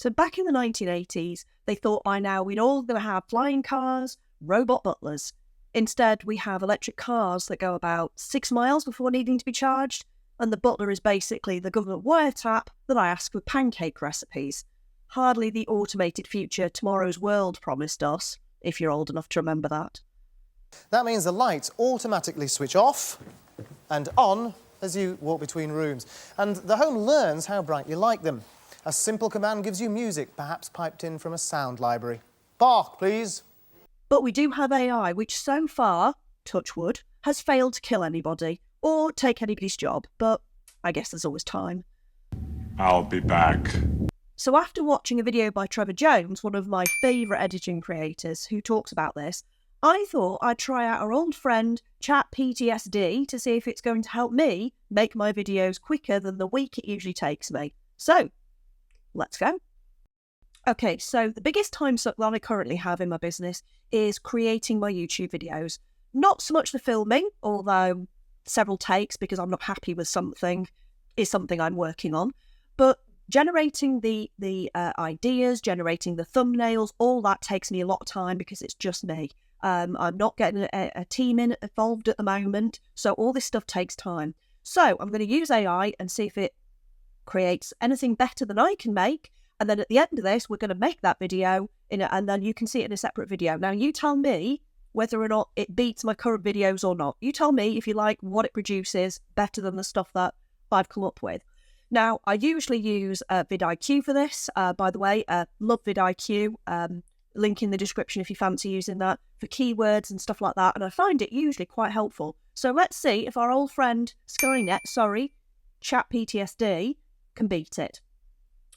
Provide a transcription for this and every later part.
So back in the 1980s, they thought by now we'd all going to have flying cars, robot butlers. Instead, we have electric cars that go about 6 miles before needing to be charged, and the butler is basically the government wiretap that I ask for pancake recipes. Hardly the automated future tomorrow's world promised us, if you're old enough to remember that. That means the lights automatically switch off and on as you walk between rooms. And the home learns how bright you like them. A simple command gives you music, perhaps piped in from a sound library. Bark, please. But we do have AI, which so far, touch wood, has failed to kill anybody or take anybody's job. But I guess there's always time. I'll be back. So after watching a video by Trevor Jones, one of my favourite editing creators who talks about this, I thought I'd try out our old friend ChatGPT to see if it's going to help me make my videos quicker than the week it usually takes me. So, let's go. Okay, so the biggest time suck that I currently have in my business is creating my YouTube videos. Not so much the filming, although several takes because I'm not happy with something is something I'm working on, but generating the ideas, generating the thumbnails, all that takes me a lot of time because it's just me. I'm not getting a team involved at the moment, so all this stuff takes time. So I'm going to use AI and see if it creates anything better than I can make, and then at the end of this, we're going to make that video, and then you can see it in a separate video. Now, you tell me whether or not it beats my current videos or not. You tell me if you like what it produces better than the stuff that I've come up with. Now, I usually use vidIQ for this. By the way, love vidIQ. Link in the description if you fancy using that for keywords and stuff like that. And I find it usually quite helpful. So let's see if our old friend ChatPTSD can beat it.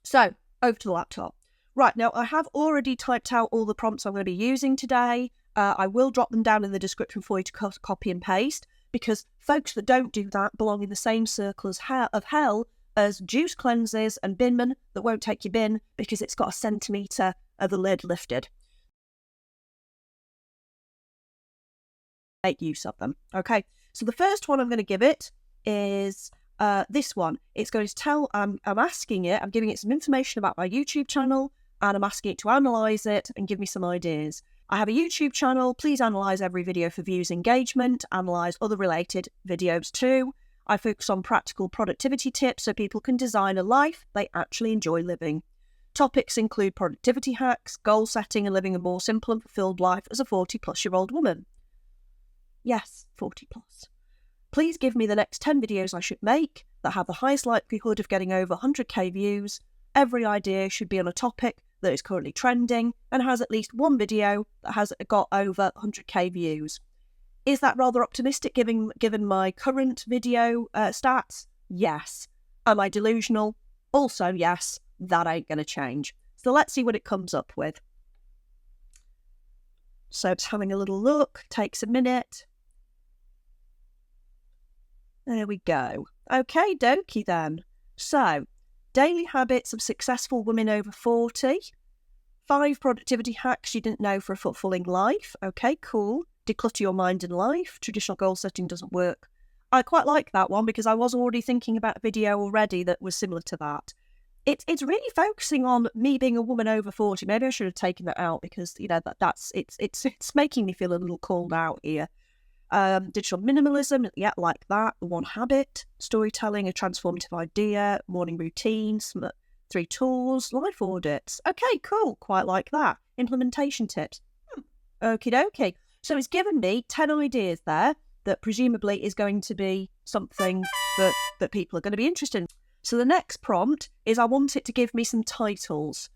So over to the laptop. Right, now I have already typed out all the prompts I'm going to be using today. I will drop them down in the description for you to copy and paste, because folks that don't do that belong in the same circle of hell as juice cleanses and binmen that won't take your bin because it's got a centimetre of the lid lifted. Make use of them. Okay, so the first one I'm going to give it is this one. It's going to tell, I'm asking it, I'm giving it some information about my YouTube channel, and I'm asking it to analyse it and give me some ideas. I have a YouTube channel. Please analyse every video for views, engagement, analyse other related videos too. I focus on practical productivity tips so people can design a life they actually enjoy living. Topics include productivity hacks, goal setting, and living a more simple and fulfilled life as a 40-plus-year-old woman. Yes, 40-plus. Please give me the next 10 videos I should make that have the highest likelihood of getting over 100k views. Every idea should be on a topic that is currently trending and has at least one video that has got over 100k views. Is that rather optimistic given my current video stats? Yes. Am I delusional? Also yes. That ain't going to change. So let's see what it comes up with. So it's having a little look. Takes a minute. There we go. Okay, dokie then. So, daily habits of successful women over 40. 5 productivity hacks you didn't know for a fulfilling life. Okay, cool. Declutter your mind and life. Traditional goal setting doesn't work. I quite like that one because I was already thinking about a video already that was similar to that. It's really focusing on me being a woman over 40. Maybe I should have taken that out because, you know, it's making me feel a little called out here. Digital minimalism, yeah, like that. The 1 habit, storytelling, a transformative idea, morning routines, 3 tools, life audits. Okay, cool. Quite like that. Implementation tips. Okie dokie. So it's given me 10 ideas there that presumably is going to be something that people are going to be interested in. So the next prompt is I want it to give me some titles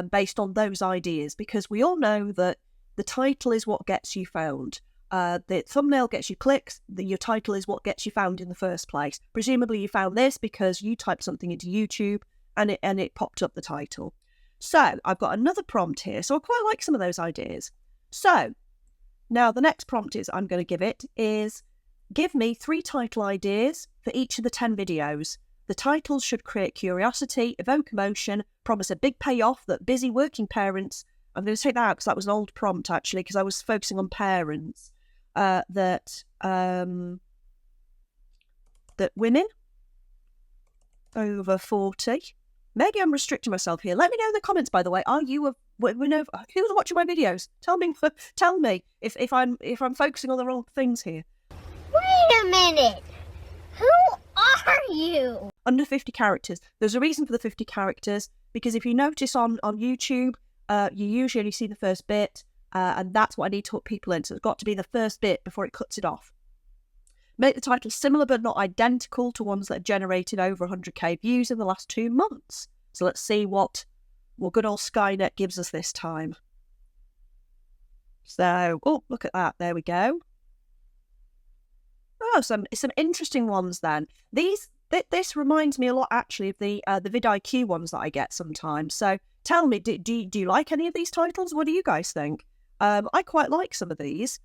based on those ideas, because we all know that the title is what gets you found. The thumbnail gets you clicks, your title is what gets you found in the first place. Presumably you found this because you typed something into YouTube and it popped up the title. So I've got another prompt here, so I quite like some of those ideas. So now the next prompt I'm going to give it is give me 3 title ideas for each of the 10 videos. The titles should create curiosity, evoke emotion, promise a big payoff that busy working parents, I'm going to take that out because that was an old prompt actually, because I was focusing on parents, that women over 40 maybe I'm restricting myself here. Let me know in the comments, by the way. Are you who's watching my videos? Tell me if I'm focusing on the wrong things here. Wait a minute. Who are you? Under 50 characters. There's a reason for the 50 characters, because if you notice on YouTube, you usually see the first bit, and that's what I need to hook people in. So it's got to be the first bit before it cuts it off. Make the title similar but not identical to ones that have generated over 100k views in the last 2 months. So let's see what good old Skynet gives us this time. So, oh, look at that. There we go. Oh, some interesting ones then. This reminds me a lot, actually, of the vidIQ ones that I get sometimes. So tell me, do you like any of these titles? What do you guys think? I quite like some of these.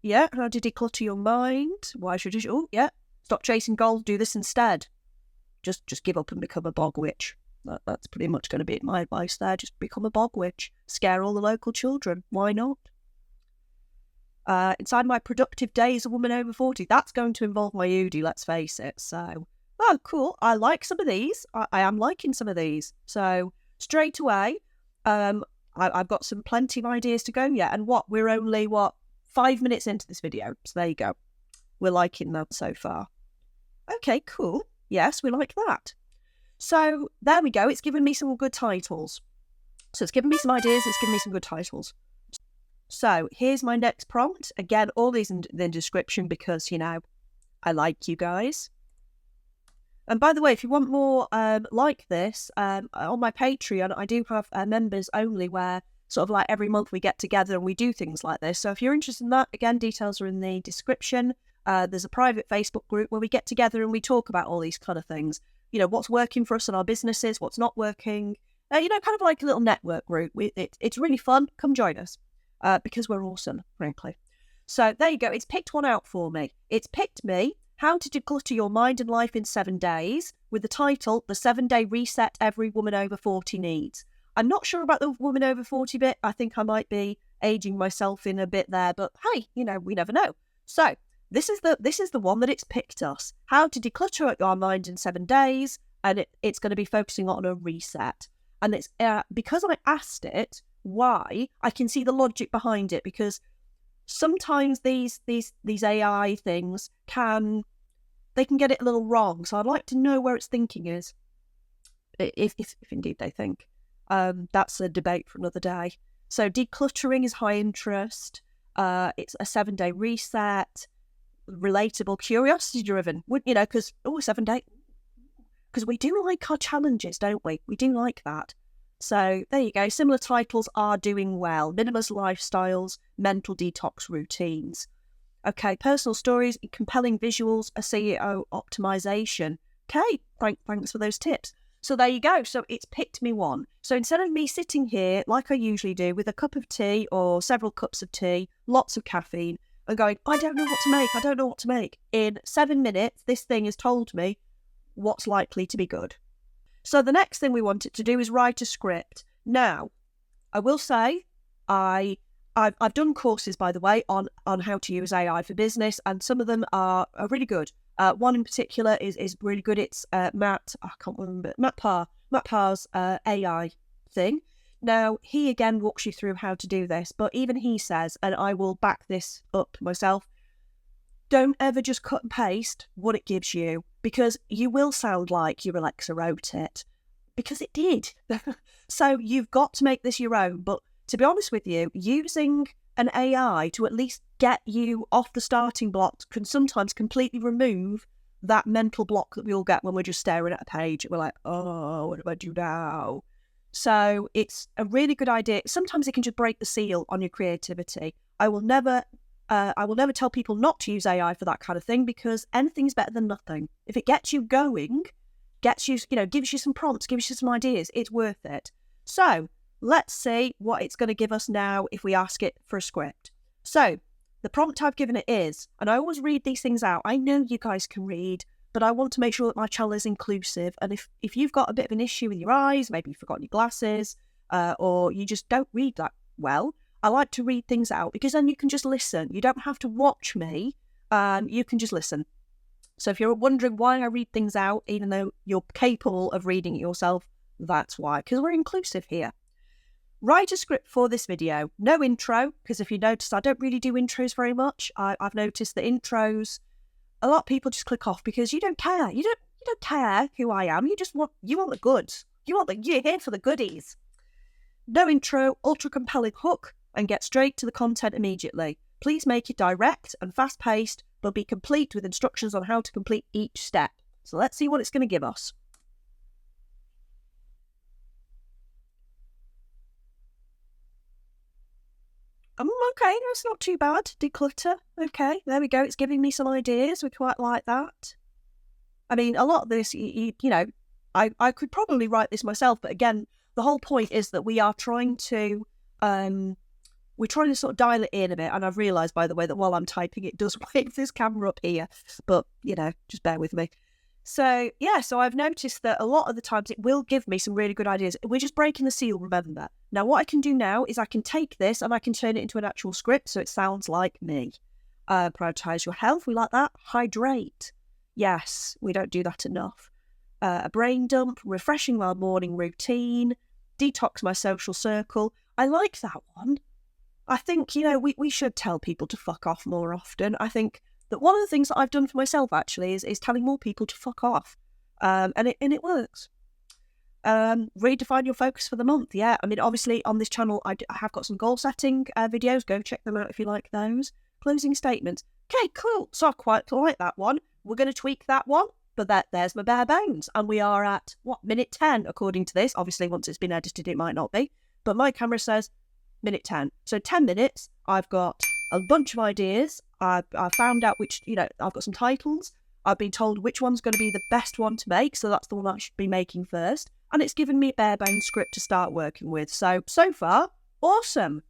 Yeah, how to declutter your mind. Why should you? Oh, yeah. Stop chasing gold. Do this instead. Just give up and become a bog witch. That's pretty much going to be my advice there. Just become a bog witch. Scare all the local children. Why not? Inside my productive day as a woman over 40. That's going to involve my UDI, let's face it. So, oh, cool. I like some of these. I am liking some of these. So, straight away, I've got plenty of ideas to go yet. And we're only, 5 minutes into this video. So there you go. We're liking that so far. Okay, cool. Yes, we like that. So there we go. It's given me some good titles. So it's given me some ideas. It's given me some good titles. So here's my next prompt. Again, all these in the description because, I like you guys. And by the way, if you want more like this, on my Patreon, I do have members only where sort of like every month we get together and we do things like this. So if you're interested in that, again, details are in the description. There's a private Facebook group where we get together and we talk about all these kind of things. What's working for us in our businesses, what's not working. Kind of like a little network group. It's really fun. Come join us because we're awesome, frankly. So there you go. It's picked one out for me. It's picked me How to Declutter Your Mind and Life in 7 Days with the title, The 7-Day Reset Every Woman Over 40 Needs. I'm not sure about the woman over 40 bit. I think I might be aging myself in a bit there, but hey, we never know. So this is the one that it's picked us. How to Declutter Your Mind in 7 Days, and it's going to be focusing on a reset. And it's because I asked it why, I can see the logic behind it, because sometimes these AI things can get it a little wrong. So I'd like to know where its thinking is, if indeed they think. That's a debate for another day. So decluttering is high interest. It's a 7-day reset, relatable, curiosity driven. Because 7 day, because we do like our challenges, don't we? We do like that. So there you go. Similar titles are doing well. Minimalist lifestyles, mental detox routines. Okay, personal stories, compelling visuals, a CEO optimization. Okay, thanks for those tips. So there you go. So it's picked me one. So instead of me sitting here, like I usually do, with a cup of tea or several cups of tea, lots of caffeine, and going, I don't know what to make. In 7 minutes, this thing has told me what's likely to be good. So the next thing we want it to do is write a script. Now, I will say, I've done courses, by the way, on how to use AI for business, and some of them are really good. One in particular is really good. It's Matt Parr's AI thing. Now, he again walks you through how to do this, but even he says, and I will back this up myself, don't ever just cut and paste what it gives you, because you will sound like your Alexa wrote it, because it did. So you've got to make this your own. But to be honest with you, using an AI to at least get you off the starting blocks can sometimes completely remove that mental block that we all get when we're just staring at a page. We're like, oh, what do I do now? So it's a really good idea. Sometimes it can just break the seal on your creativity. I will never tell people not to use AI for that kind of thing, because anything's better than nothing. If it gets you going, gives you some prompts, gives you some ideas, it's worth it. So let's see what it's going to give us now if we ask it for a script. So the prompt I've given it is, and I always read these things out. I know you guys can read, but I want to make sure that my channel is inclusive. And if you've got a bit of an issue with your eyes, maybe you've forgotten your glasses, or you just don't read that well, I like to read things out, because then you can just listen. You don't have to watch me. You can just listen. So if you're wondering why I read things out, even though you're capable of reading it yourself, that's why, because we're inclusive here. Write a script for this video. No intro, because if you notice, I don't really do intros very much. I've noticed that intros, a lot of people just click off because you don't care. You don't care who I am. You want the goods. You're here for the goodies. No intro, ultra compelling hook, and get straight to the content immediately. Please make it direct and fast-paced, but be complete with instructions on how to complete each step. So let's see what it's going to give us. Okay, that's not too bad. Declutter. Okay, there we go. It's giving me some ideas. We quite like that. I mean, a lot of this, you know, I could probably write this myself, but again, the whole point is that we are trying to, we're trying to sort of dial it in a bit. And I've realised, by the way, that while I'm typing, it does wave this camera up here. But, you know, just bear with me. So, yeah, so I've noticed that a lot of the times it will give me some really good ideas. We're just breaking the seal, remember. Now, what I can do now is I can take this and I can turn it into an actual script so it sounds like me. Prioritise your health, we like that. Hydrate. Yes, we don't do that enough. A brain dump, refreshing my morning routine, detox my social circle. I like that one. I think, you know, we should tell people to fuck off more often. I think that one of the things that I've done for myself, actually, is telling more people to fuck off. And it works. Redefine your focus for the month. Yeah, I mean, obviously, on this channel, I have got some goal-setting videos. Go check them out if you like those. Closing statements. Okay, cool. So I quite like that one. We're going to tweak that one. But there's my bare bones. And we are at, minute 10, according to this. Obviously, once it's been edited, it might not be. But my camera says minute 10. So 10 minutes, I've got a bunch of ideas. I've found out which, you know, I've got some titles. I've been told which one's going to be the best one to make. So that's the one I should be making first. And it's given me a bare bones script to start working with. So far, awesome.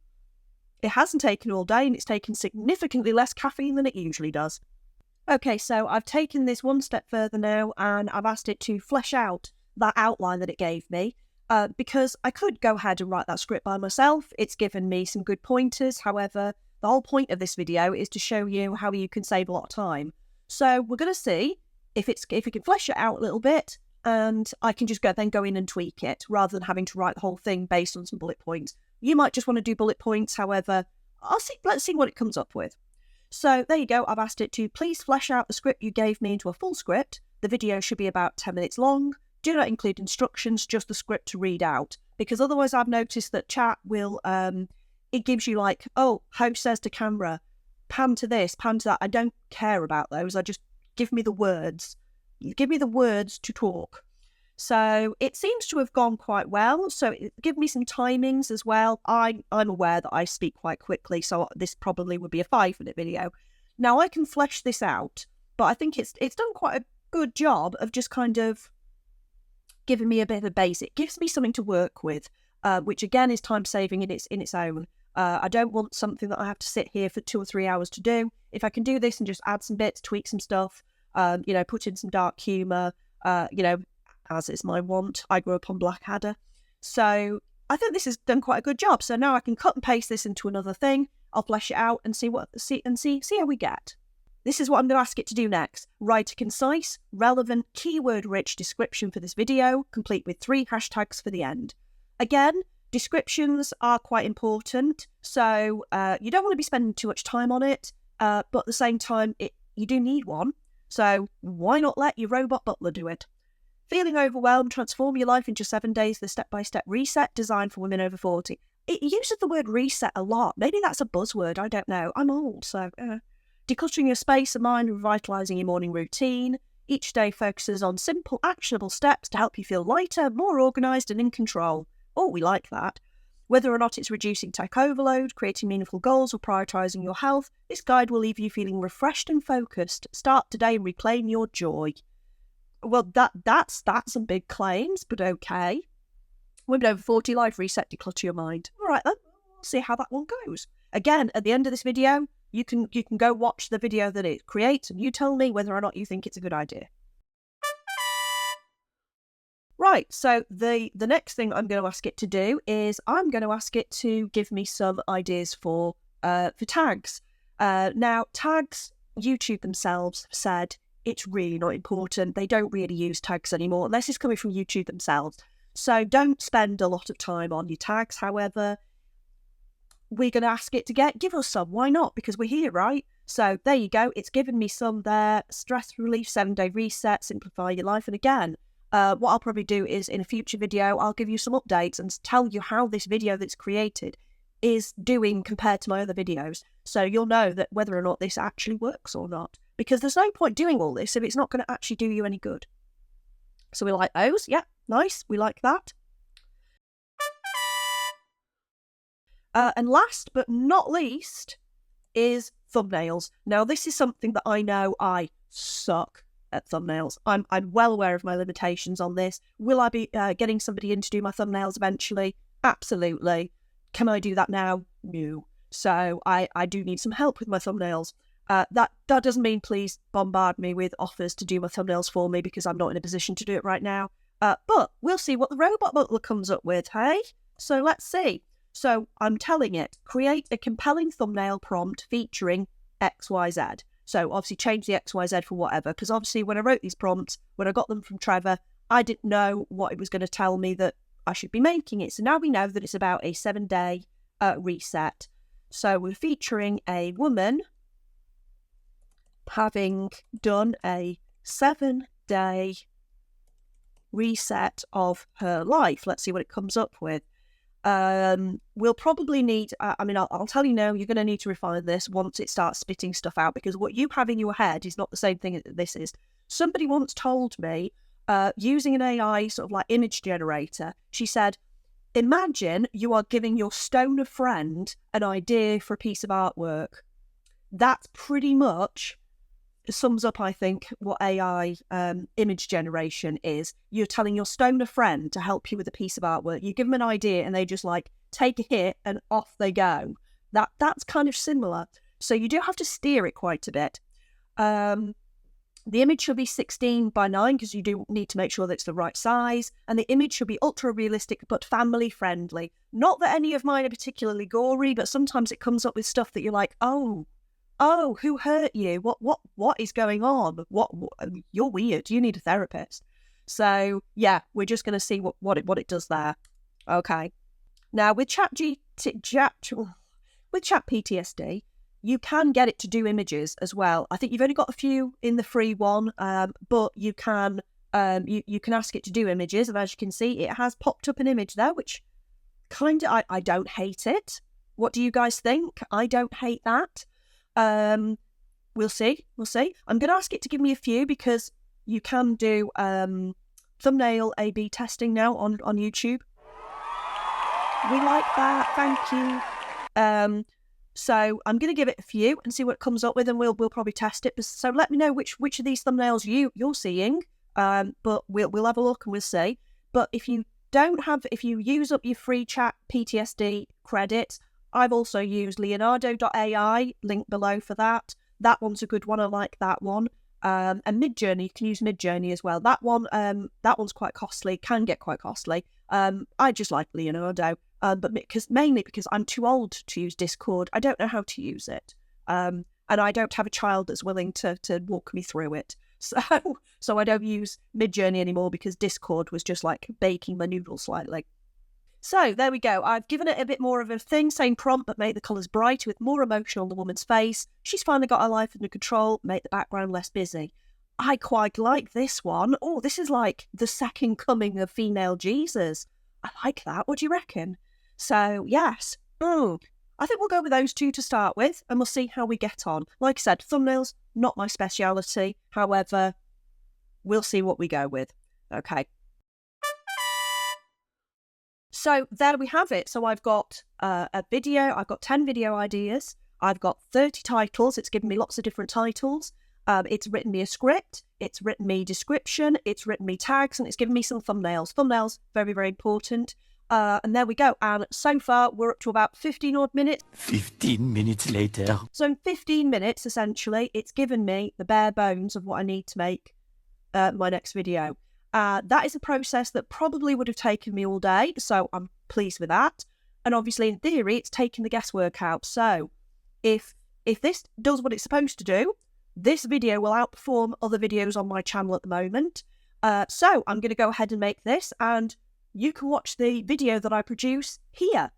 It hasn't taken all day and it's taken significantly less caffeine than it usually does. Okay, so I've taken this one step further now and I've asked it to flesh out that outline that it gave me because I could go ahead and write that script by myself. It's given me some good pointers. However, the whole point of this video is to show you how you can save a lot of time. So we're going to see if it can flesh it out a little bit and I can just go in and tweak it rather than having to write the whole thing based on some bullet points. You might just want to do bullet points. However, let's see what it comes up with. So there you go. I've asked it to please flesh out the script you gave me into a full script. The video should be about 10 minutes long. Do not include instructions, just the script to read out. Because otherwise I've noticed that chat will, it gives you like, oh, host says to camera, pan to this, pan to that. I don't care about those. I just give me the words. Give me the words to talk. So it seems to have gone quite well. So give me some timings as well. I'm aware that I speak quite quickly, so this probably would be a 5-minute video. Now I can flesh this out, but I think it's done quite a good job of just kind of giving me a bit of a base. It gives me something to work with, which again is time saving in its own. I don't want something that I have to sit here for 2 or 3 hours to do. If I can do this and just add some bits, tweak some stuff, you know, put in some dark humour, you know, as is my want. I grew up on Blackadder. So I think this has done quite a good job. So now I can cut and paste this into another thing. I'll flesh it out and see how we get. This is what I'm going to ask it to do next. Write a concise, relevant, keyword-rich description for this video, complete with 3 hashtags for the end. Again, descriptions are quite important. So you don't want to be spending too much time on it. But at the same time, you do need one. So why not let your robot butler do it? Feeling overwhelmed, transform your life into 7 days, the step-by-step reset designed for women over 40. It uses the word reset a lot. Maybe that's a buzzword, I don't know. I'm old, so... Decluttering your space and mind, revitalising your morning routine. Each day focuses on simple, actionable steps to help you feel lighter, more organised and in control. Oh, we like that. Whether or not it's reducing tech overload, creating meaningful goals or prioritising your health, this guide will leave you feeling refreshed and focused. Start today and reclaim your joy. Well, that's some big claims, but okay. Women over 40 life reset, declutter your mind. All right then, we'll see how that one goes. Again, at the end of this video, you can go watch the video that it creates and you tell me whether or not you think it's a good idea. Right, so the next thing I'm going to ask it to do is I'm going to ask it to give me some ideas for tags. Now, tags, YouTube themselves said, it's really not important. They don't really use tags anymore, unless it's coming from YouTube themselves. So don't spend a lot of time on your tags. However, we're going to ask it to give us some. Why not? Because we're here, right? So there you go. It's given me some there. Stress relief, 7-day reset, simplify your life. And again, what I'll probably do is in a future video, I'll give you some updates and tell you how this video that's created is doing compared to my other videos. So you'll know that whether or not this actually works or not. Because there's no point doing all this if it's not going to actually do you any good. So we like those. Yeah, nice. We like that. And last but not least is thumbnails. Now, this is something that I know I suck at thumbnails. I'm well aware of my limitations on this. Will I be getting somebody in to do my thumbnails eventually? Absolutely. Can I do that now? No. So I do need some help with my thumbnails. That doesn't mean please bombard me with offers to do my thumbnails for me, because I'm not in a position to do it right now. But we'll see what the robot butler comes up with, hey? So let's see. So I'm telling it, create a compelling thumbnail prompt featuring XYZ. So obviously change the XYZ for whatever, because obviously when I wrote these prompts, when I got them from Trevor, I didn't know what it was going to tell me that I should be making it. So now we know that it's about a 7-day reset. So we're featuring a woman having done a 7-day reset of her life. Let's see what it comes up with. We'll probably need, I'll tell you now, you're going to need to refine this once it starts spitting stuff out, because what you have in your head is not the same thing that this is. Somebody once told me, using an AI sort of like image generator, she said, imagine you are giving your stoner friend an idea for a piece of artwork. That's pretty much sums up, I think, what AI image generation is. You're telling your stoner friend to help you with a piece of artwork. You give them an idea and they just like take a hit and off they go. That's kind of similar. So you do have to steer it quite a bit. The image should be 16:9 because you do need to make sure that it's the right size. And the image should be ultra realistic but family friendly. Not that any of mine are particularly gory, but sometimes it comes up with stuff that you're like, oh, who hurt you? What is going on? What you're weird. You need a therapist. So yeah, we're just going to see what it does there. Okay. Now with ChatPTSD, you can get it to do images as well. I think you've only got a few in the free one, but you can you can ask it to do images, and as you can see, it has popped up an image there, which kind of I don't hate it. What do you guys think? I don't hate that. We'll see. I'm going to ask it to give me a few, because you can do thumbnail A/B testing now on YouTube. We like that. Thank you. So I'm going to give it a few and see what it comes up with, and we'll probably test it. So let me know which of these thumbnails you're seeing. But we'll have a look and we'll see. But if you use up your free ChatPTSD credits, I've also used Leonardo.ai, link below for that. That one's a good one. I like that one. And Midjourney, you can use Midjourney as well. That one's quite costly, can get quite costly. I just like Leonardo, but mainly because I'm too old to use Discord. I don't know how to use it. And I don't have a child that's willing to walk me through it. So I don't use Midjourney anymore, because Discord was just like baking my noodles slightly. So there we go. I've given it a bit more of a thing, same prompt, but make the colours brighter with more emotion on the woman's face. She's finally got her life under control. Make the background less busy. I quite like this one. Oh, this is like the second coming of female Jesus. I like that. What do you reckon? So, yes. I think we'll go with those two to start with, and we'll see how we get on. Like I said, thumbnails, not my speciality. However, we'll see what we go with. Okay. So there we have it. So I've got a video, I've got 10 video ideas, I've got 30 titles, it's given me lots of different titles, it's written me a script, it's written me description, it's written me tags, and it's given me some thumbnails. Thumbnails, very, very important. And there we go. And so far, we're up to about 15 odd minutes. 15 minutes later. So in 15 minutes, essentially, it's given me the bare bones of what I need to make my next video. That is a process that probably would have taken me all day, so I'm pleased with that. And obviously, in theory, it's taking the guesswork out. So if this does what it's supposed to do, This video will outperform other videos on my channel at the moment. So I'm going to go ahead and make this, and you can watch the video that I produce here.